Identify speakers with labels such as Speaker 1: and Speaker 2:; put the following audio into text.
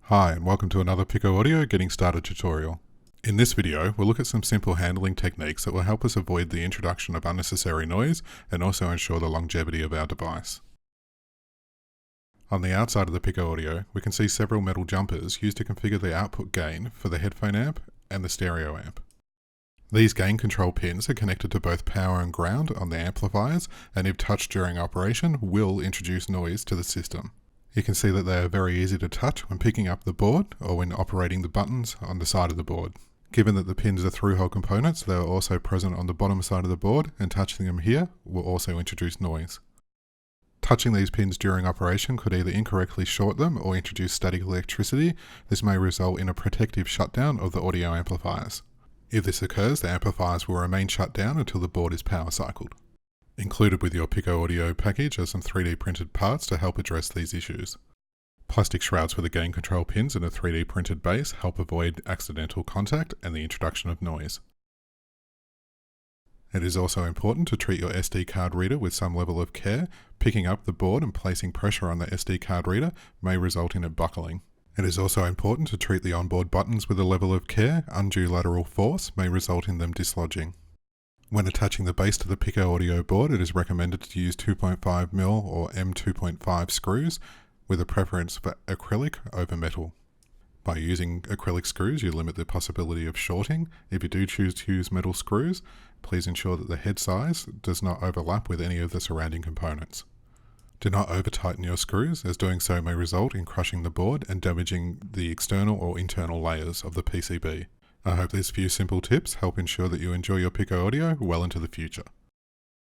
Speaker 1: Hi and welcome to another picoAUDIO Getting Started tutorial. In this video, we'll look at some simple handling techniques that will help us avoid the introduction of unnecessary noise and also ensure the longevity of our device. On the outside of the picoAUDIO, we can see several metal jumpers used to configure the output gain for the headphone amp and the stereo amp. These gain control pins are connected to both power and ground on the amplifiers, and if touched during operation, will introduce noise to the system. You can see that they are very easy to touch when picking up the board or when operating the buttons on the side of the board. Given that the pins are through-hole components, they are also present on the bottom side of the board, and touching them here will also introduce noise. Touching these pins during operation could either incorrectly short them or introduce static electricity. This may result in a protective shutdown of the audio amplifiers. If this occurs, the amplifiers will remain shut down until the board is power cycled. Included with your picoAUDIO package are some 3D printed parts to help address these issues. Plastic shrouds for the gain control pins and a 3D printed base help avoid accidental contact and the introduction of noise. It is also important to treat your SD card reader with some level of care. Picking up the board and placing pressure on the SD card reader may result in it buckling. It is also important to treat the onboard buttons with a level of care. Undue lateral force may result in them dislodging. When attaching the base to the picoAUDIO board, it is recommended to use 2.5mm or M2.5 screws, with a preference for acrylic over metal. By using acrylic screws, you limit the possibility of shorting. If you do choose to use metal screws, please ensure that the head size does not overlap with any of the surrounding components. Do not over-tighten your screws, as doing so may result in crushing the board and damaging the external or internal layers of the PCB. I hope these few simple tips help ensure that you enjoy your picoAUDIO well into the future.